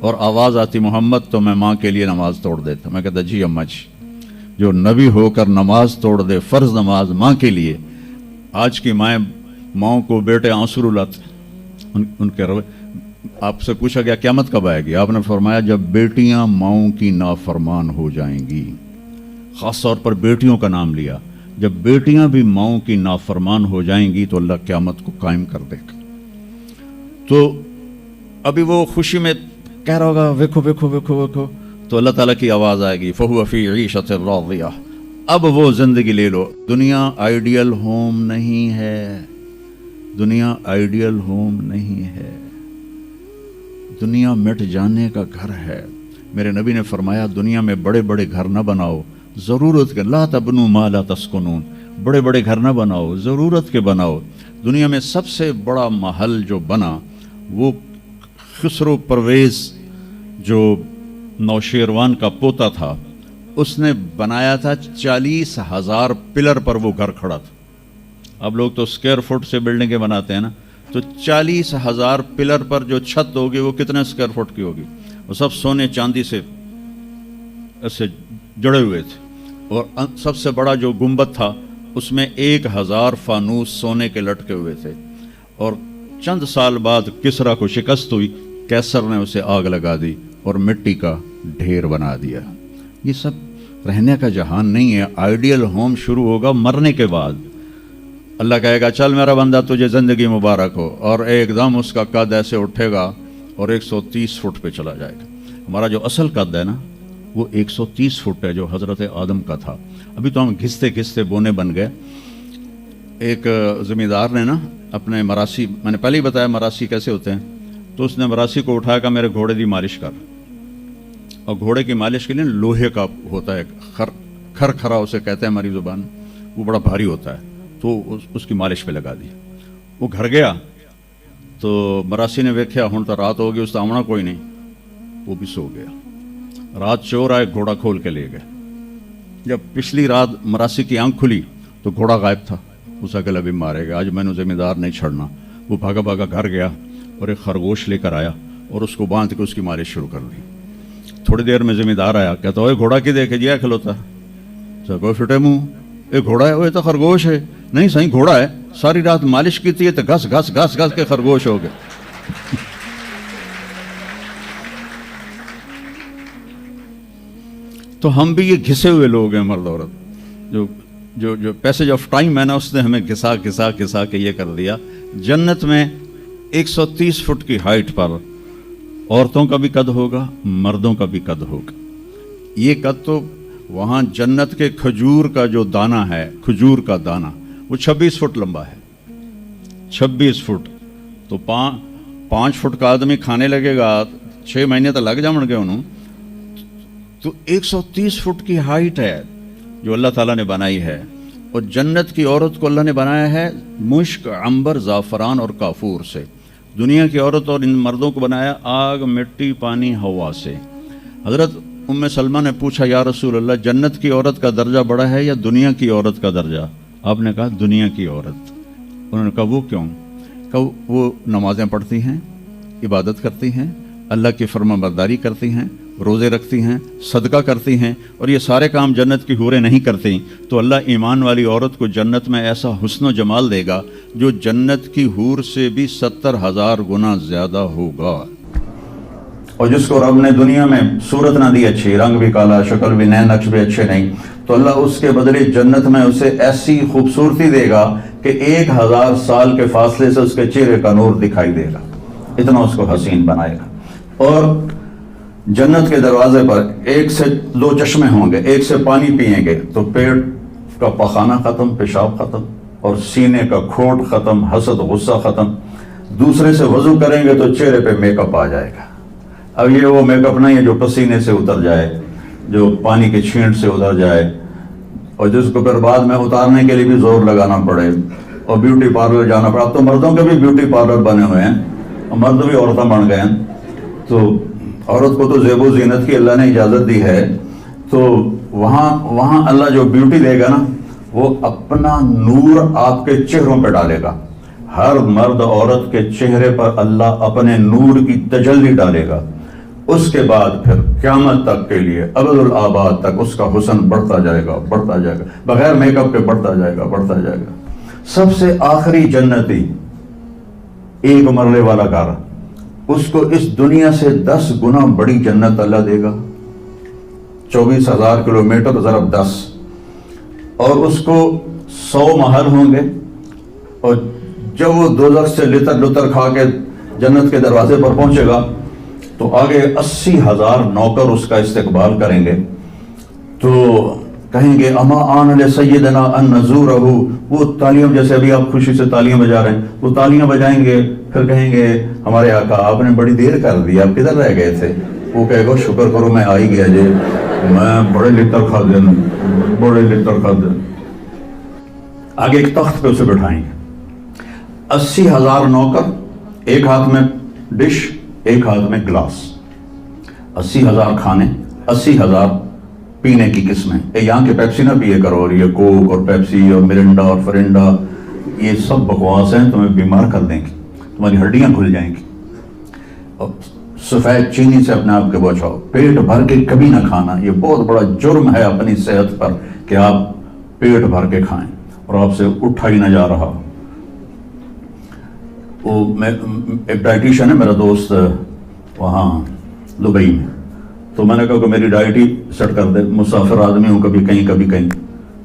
اور آواز آتی محمد تو میں ماں کے لیے نماز توڑ دیتا. میں کہتا جی اماں جی، جو نبی ہو کر نماز توڑ دے، فرض نماز ماں کے لیے. آج کی ماؤں کو بیٹے آنسو رلاتے ان کے روے. آپ سے پوچھا گیا قیامت کب آئے گی؟ آپ نے فرمایا جب بیٹیاں ماؤں کی نافرمان ہو جائیں گی. خاص طور پر بیٹیوں کا نام لیا. جب بیٹیاں بھی ماؤں کی نافرمان ہو جائیں گی تو اللہ قیامت کو قائم کر دے گا. تو ابھی وہ خوشی میں کہہ رہا ہوگا ویکھو ویکھو ویکھو ویکھو، تو اللہ تعالیٰ کی آواز آئے گی فَهُوَ فِي عِيشَةٍ رَاضِيَةٍ. اب وہ زندگی لے لو. دنیا آئیڈیل ہوم نہیں ہے. دنیا آئیڈیل ہوم نہیں ہے. دنیا مٹ جانے کا گھر ہے. میرے نبی نے فرمایا دنیا میں بڑے بڑے گھر نہ بناؤ، ضرورت کے. لا تبنوا ما لا تسکنون. بڑے بڑے گھر نہ بناؤ، ضرورت کے بناؤ. دنیا میں سب سے بڑا محل جو بنا وہ خسرو پرویز جو نوشیروان کا پوتا تھا، اس نے بنایا تھا. 40,000 پلر پر وہ گھر کھڑا تھا. اب لوگ تو اسکوائر فٹ سے بلڈنگیں بناتے ہیں نا، تو 40,000 پلر پر جو چھت ہوگی وہ کتنے اسکوائر فٹ کی ہوگی؟ وہ سب سونے چاندی سے ایسے جڑے ہوئے تھے. اور سب سے بڑا جو گنبد تھا اس میں 1,000 فانوس سونے کے لٹکے ہوئے تھے. اور چند سال بعد کسرا کو شکست ہوئی، کیسر نے اسے آگ لگا دی اور مٹی کا ڈھیر بنا دیا. یہ سب رہنے کا جہان نہیں ہے. آئیڈیل ہوم شروع ہوگا مرنے کے بعد. اللہ کہے گا چل میرا بندہ تجھے زندگی مبارک ہو، اور ایک دم اس کا قد ایسے اٹھے گا اور 130 فٹ پہ چلا جائے گا. ہمارا جو اصل قد ہے نا وہ 130 فٹ ہے جو حضرت آدم کا تھا. ابھی تو ہم گھستے گھستے بونے بن گئے. ایک زمیندار نے نا اپنے مراسی، میں نے پہلے ہی بتایا مراسی کیسے ہوتے ہیں، تو اس نے مراسی کو اٹھایا کہ میرے گھوڑے کی مالش کر. اور گھوڑے کی مالش کے لیے لوہے کا ہوتا ہے، کھر کھرا اسے کہتے ہیں ہماری زبان، وہ بڑا بھاری ہوتا ہے. تو اس کی مالش پہ لگا دی. وہ گھر گیا تو مراسی نے ویکھیا ہوں تو رات ہو گئی، اس آمنا کوئی نہیں، وہ بھی سو گیا. رات چور آئے، گھوڑا کھول کے لے گئے. جب پچھلی رات مراسی کی آنکھ کھلی تو گھوڑا غائب تھا. اس اکل ابھی مارے گا، آج میں نے ذمہ دار نہیں چھڑنا. وہ بھاگا بھاگا گھر گیا اور ایک خرگوش لے کر آیا اور اس کو باندھ کے اس کی مالش شروع کر دی. تھوڑی دیر میں ذمہ دار آیا، کہتا اوے گھوڑا کی دیکھے جی کھلوتا. سکو فٹے منہ، یہ گھوڑا ہے؟ وہ تو خرگوش ہے. نہیں صحیح گھوڑا ہے، ساری رات مالش کی تھی تو گھس گھس گھس گھس کے خرگوش ہو گئے. تو ہم بھی یہ گھسے ہوئے لوگ ہیں مرد عورت. جو پیسج آف ٹائم ہے نا اس نے ہمیں گھسا گھسا گھسا کے یہ کر دیا. جنت میں 130 فٹ کی ہائٹ پر عورتوں کا بھی قد ہوگا، مردوں کا بھی قد ہوگا. یہ قد تو وہاں جنت کے کھجور کا جو دانہ ہے، کھجور کا دانہ وہ 26 فٹ لمبا ہے. 26 فٹ تو 5 فٹ کا آدمی کھانے لگے گا 6 مہینے تو لگ جاؤں گے انہوں. تو 130 فٹ کی ہائٹ ہے جو اللہ تعالیٰ نے بنائی ہے. اور جنت کی عورت کو اللہ نے بنایا ہے مشک، عنبر، زعفران اور کافور سے. دنیا کی عورت اور ان مردوں کو بنایا آگ، مٹی، پانی، ہوا سے. حضرت ام سلمہ نے پوچھا یا رسول اللہ جنت کی عورت کا درجہ بڑا ہے یا دنیا کی عورت کا درجہ؟ آپ نے کہا دنیا کی عورت. انہوں نے کہا وہ کیوں؟ کہ وہ نمازیں پڑھتی ہیں، عبادت کرتی ہیں، اللہ کی فرما برداری کرتی ہیں، روزے رکھتی ہیں، صدقہ کرتی ہیں، اور یہ سارے کام جنت کی حوریں نہیں کرتی. تو اللہ ایمان والی عورت کو جنت میں ایسا حسن و جمال دے گا جو جنت کی حور سے بھی 70,000 گنا زیادہ ہوگا. اور جس کو رب نے دنیا میں صورت نہ دی اچھی، رنگ بھی کالا، شکل بھی نئے، نقش بھی اچھے نہیں، تو اللہ اس کے بدلے جنت میں اسے ایسی خوبصورتی دے گا کہ 1000 سال کے فاصلے سے اس کے چہرے کا نور دکھائی دے گا، اتنا اس کو حسین بنائے گا. اور جنت کے دروازے پر 1 سے 2 چشمے ہوں گے. ایک سے پانی پئیں گے تو پیٹ کا پخانہ ختم، پیشاب ختم، اور سینے کا کھوٹ ختم، حسد غصہ ختم. دوسرے سے وضو کریں گے تو چہرے پہ میک اپ آ جائے گا. اب یہ وہ میک اپ نہیں ہے جو پسینے سے اتر جائے، جو پانی کے چھینٹ سے اتر جائے، اور جس کو پھر بعد میں اتارنے کے لیے بھی زور لگانا پڑے اور بیوٹی پارلر جانا پڑا. اب تو مردوں کے بھی بیوٹی پارلر بنے ہوئے ہیں، مرد بھی عورتیں بن گئے ہیں. تو عورت کو تو زیب و زینت کی اللہ نے اجازت دی ہے، تو وہاں اللہ جو بیوٹی دے گا نا وہ اپنا نور آپ کے چہروں پہ ڈالے گا. ہر مرد عورت کے چہرے پر اللہ اپنے نور کی تجلی ڈالے گا. اس کے بعد پھر قیامت تک کے لیے ابد الآباد تک اس کا حسن بڑھتا جائے گا، بڑھتا جائے گا، بغیر میک اپ کے بڑھتا جائے گا، بڑھتا جائے گا۔ سب سے آخری جنتی ایک مرلے والا گھر، اس کو اس دنیا سے 10 گنا بڑی جنت اللہ دے گا، 24,000 کلومیٹر ضرب 10، اور اس کو 100 محل ہوں گے، اور جب وہ دوزخ سے لتر لتر کھا کے جنت کے دروازے پر پہنچے گا تو آگے 80,000 نوکر اس کا استقبال کریں گے، تو کہیں گے اما آن لسیدنا ان نزورہ، وہ تالیاں، جیسے ابھی آپ خوشی سے تالیاں بجا رہے ہیں، وہ تالیاں بجائیں گے، پھر کہیں گے ہمارے آقا آپ نے بڑی دیر کر دی، آپ کدھر رہ گئے تھے؟ وہ کہے گا شکر کرو میں آ ہی گیا جی، میں بڑے لتر کھا دیں، بڑے لتر کھا دیں۔ آگے ایک تخت پہ اسے بٹھائیں گے، 80,000 نوکر، ایک ہاتھ میں ڈش، ایک ہاتھ میں گلاس، 80,000 کھانے، 80,000 پینے کی قسمیں۔ یہاں کے پیپسی نہ پیے کرو، اور یہ کوک اور پیپسی اور مرنڈا اور فرنڈا، یہ سب بکواس ہیں، تمہیں بیمار کر دیں گی، تمہاری ہڈیاں کھل جائیں گی۔ اور سفید چینی سے اپنے آپ کے بچاؤ، پیٹ بھر کے کبھی نہ کھانا، یہ بہت بڑا جرم ہے اپنی صحت پر کہ آپ پیٹ بھر کے کھائیں اور آپ سے اٹھا ہی نہ جا رہا۔ ایک ڈائٹیشن ہے میرا دوست وہاں دبئی میں، تو میں نے کہا کہ میری ڈائٹ ہی سیٹ کر دے، مسافر آدمی ہوں، کبھی کہیں کبھی کہیں،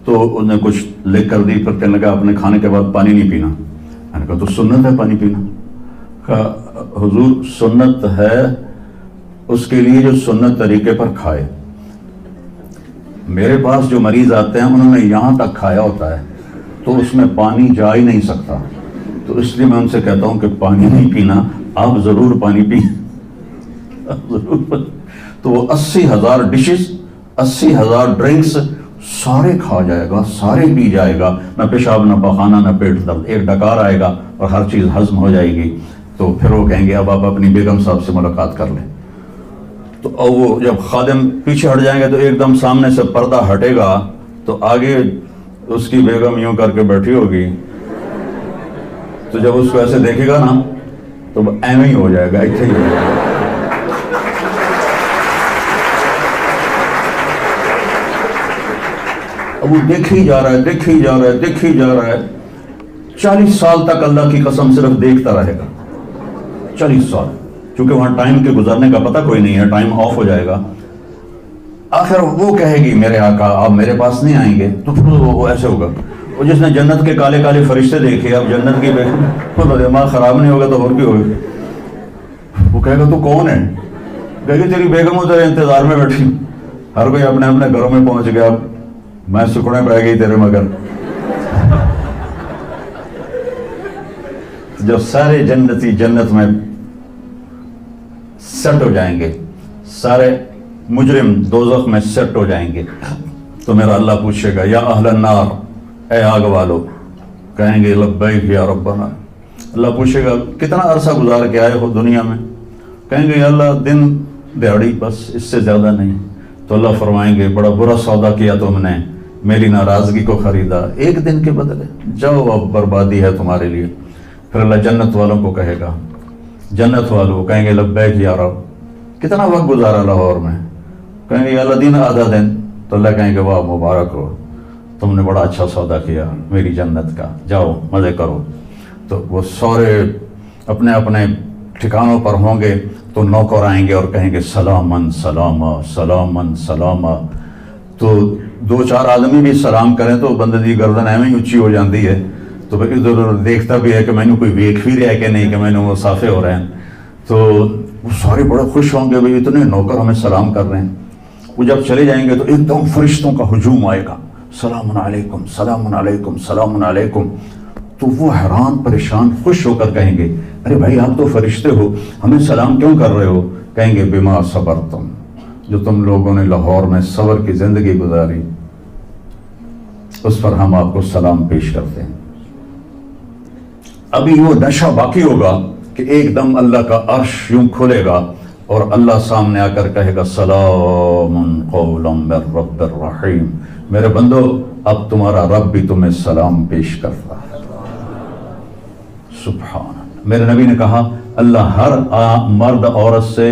تو انہوں نے کچھ لکھ کر دی، پھر کہنے لگا اپنے کھانے کے بعد پانی نہیں پینا۔ میں نے کہا تو سنت ہے پانی پینا؟ کہا حضور سنت ہے اس کے لیے جو سنت طریقے پر کھائے، میرے پاس جو مریض آتے ہیں انہوں نے یہاں تک کھایا ہوتا ہے تو اس میں پانی جا ہی نہیں سکتا، تو اس لیے میں ان سے کہتا ہوں کہ پانی نہیں پینا، آپ ضرور پانی پئیں۔ تو وہ 80,000 ڈشز، 80,000 ڈرنکس سارے کھا جائے گا، سارے پی جائے گا، نہ پیشاب نہ پخانہ نہ پیٹ درد، ایک ڈکار آئے گا اور ہر چیز ہضم ہو جائے گی۔ تو پھر وہ کہیں گے اب آپ اپنی بیگم صاحب سے ملاقات کر لیں، تو وہ جب خادم پیچھے ہٹ جائیں گے تو ایک دم سامنے سے پردہ ہٹے گا، تو آگے اس کی بیگم یوں کر کے بیٹھی ہوگی، تو جب اس کو ایسے دیکھے گا نا تو ایویں ہی ہو جائے گا، ایسے ہی ہو جائے گا۔ اب وہ دیکھ ہی جا رہا ہے، دیکھ ہی جا رہا ہے، دیکھ ہی جا رہا ہے، 40 سال تک اللہ کی قسم صرف دیکھتا رہے گا، 40 سال، چونکہ وہاں ٹائم کے گزرنے کا پتہ کوئی نہیں ہے، ٹائم آف ہو جائے گا۔ آخر وہ کہے گی میرے آقا آپ میرے پاس نہیں آئیں گے، تو پھر وہ ایسے ہوگا، وہ جس نے جنت کے کالے کالے فرشتے دیکھے، اب جنت کی بیگم، دماغ خراب نہیں ہوگا تو اور کیا ہوگا؟ وہ کہے گا تو کون ہے؟ کہے گی تیری بیگم تیرے انتظار میں بیٹھی، ہر کوئی اپنے اپنے گھروں میں پہنچ گیا، میں سکڑے پہ گئی تیرے مگر۔ جب سارے جنتی جنت میں سیٹ ہو جائیں گے، سارے مجرم دوزخ میں سیٹ ہو جائیں گے، تو میرا اللہ پوچھے گا یا اہل النار، اے آگ والو، کہیں گے لبیک یا ربنا۔ اللہ پوچھے گا کتنا عرصہ گزار کے آئے ہو دنیا میں؟ کہیں گے یا اللہ دن دیہڑی، بس اس سے زیادہ نہیں۔ تو اللہ فرمائیں گے بڑا برا سودا کیا تم نے، میری ناراضگی کو خریدا ایک دن کے بدلے، جاؤ اب بربادی ہے تمہارے لیے۔ پھر اللہ جنت والوں کو کہے گا، جنت والوں کہیں گے لبیک یا رب، کتنا وقت گزارا لاہور میں؟ کہیں گے یا اللہ دن آدھا دن۔ تو اللہ کہیں گے واہ مبارک ہو، تم نے بڑا اچھا سودا کیا میری جنت کا، جاؤ مزے کرو۔ تو وہ سارے اپنے اپنے ٹھکانوں پر ہوں گے، تو نوکر آئیں گے اور کہیں گے سلامن سلاما سلامن سلاما۔ تو 2-4 آدمی بھی سلام کریں تو بندے دی گردن ایویں اونچی ہو جاتی ہے، تو پھر ادھر ادھر دیکھتا بھی ہے کہ میں نے کوئی ویکھ بھی رہا ہے کہ نہیں، کہ میں نے مسافے ہو رہے ہیں۔ تو وہ سارے بڑے خوش ہوں گے، بھائی اتنے نوکر ہمیں سلام کر رہے ہیں۔ وہ جب چلے جائیں گے تو ایک دم فرشتوں کا ہجوم آئے گا، سلام علیکم سلام علیکم سلام علیکم۔ تو وہ حیران پریشان خوش ہو کر کہیں گے ارے بھائی آپ تو فرشتے ہو، ہمیں سلام کیوں کر رہے ہو؟ کہیں گے بما صبرتم، جو تم لوگوں نے لاہور میں صبر کی زندگی گزاری اس پر ہم آپ کو سلام پیش کرتے ہیں۔ ابھی وہ نشہ باقی ہوگا کہ ایک دم اللہ کا عرش یوں کھلے گا اور اللہ سامنے آ کر کہے گا سلام قولا من رب الرحیم، میرے بندو اب تمہارا رب بھی تمہیں سلام پیش کر رہا ہے۔ سبحان اللہ، میرے نبی نے کہا اللہ ہر مرد عورت سے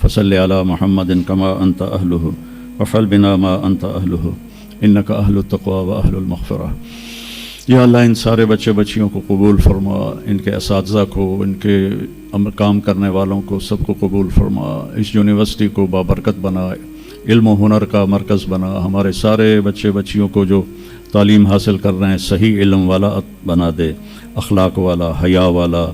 فصل علی محمد کما انت اہلہ وفعل بنا ما انت اہلہ انک اہل التقوی و اہل المغفرہ۔ یا اللہ ان سارے بچے بچیوں کو قبول فرما، ان کے اساتذہ کو، ان کے کام کرنے والوں کو، سب کو قبول فرما۔ اس یونیورسٹی کو بابرکت بنا، علم و ہنر کا مرکز بنا۔ ہمارے سارے بچے بچیوں کو جو تعلیم حاصل کر رہے ہیں صحیح علم والا بنا دے، اخلاق والا، حیا والا،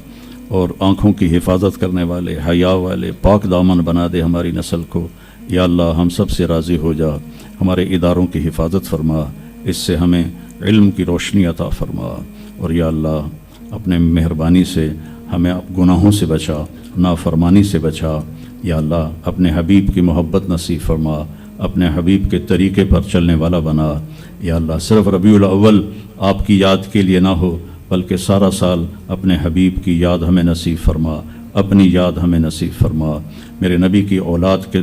اور آنکھوں کی حفاظت کرنے والے، حیا والے، پاک دامن بنا دے ہماری نسل کو۔ یا اللہ ہم سب سے راضی ہو جا، ہمارے اداروں کی حفاظت فرما، اس سے ہمیں علم کی روشنی عطا فرما، اور یا اللہ اپنے مہربانی سے ہمیں گناہوں سے بچا، نافرمانی سے بچا۔ یا اللہ اپنے حبیب کی محبت نصیب فرما، اپنے حبیب کے طریقے پر چلنے والا بنا۔ یا اللہ صرف ربیع الاول آپ کی یاد کے لیے نہ ہو، بلکہ سارا سال اپنے حبیب کی یاد ہمیں نصیب فرما، اپنی یاد ہمیں نصیب فرما۔ میرے نبی کی اولاد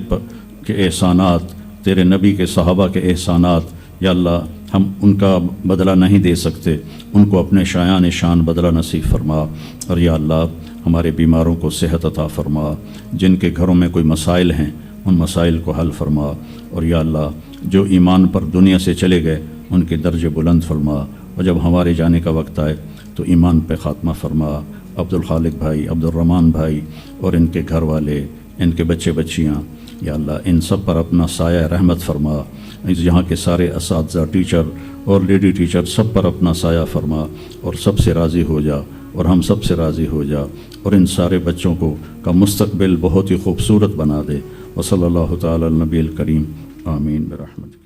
کے احسانات، تیرے نبی کے صحابہ کے احسانات، یا اللہ ہم ان کا بدلہ نہیں دے سکتے، ان کو اپنے شایان شان بدلہ نصیب فرما۔ اور یا اللہ ہمارے بیماروں کو صحت عطا فرما، جن کے گھروں میں کوئی مسائل ہیں ان مسائل کو حل فرما۔ اور یا اللہ جو ایمان پر دنیا سے چلے گئے ان کے درجے بلند فرما، اور جب ہمارے جانے کا وقت آئے تو ایمان پہ خاتمہ فرما۔ عبدالخالق بھائی، عبدالرحمن بھائی اور ان کے گھر والے، ان کے بچے بچیاں، یا اللہ ان سب پر اپنا سایہ رحمت فرما۔ یہاں کے سارے اساتذہ، ٹیچر اور لیڈی ٹیچر سب پر اپنا سایہ فرما، اور سب سے راضی ہو جا، اور ہم سب سے راضی ہو جا، اور ان سارے بچوں کو کا مستقبل بہت ہی خوبصورت بنا دے۔ وصلی اللہ تعالی علی النبی الکریم، آمین برحمتک۔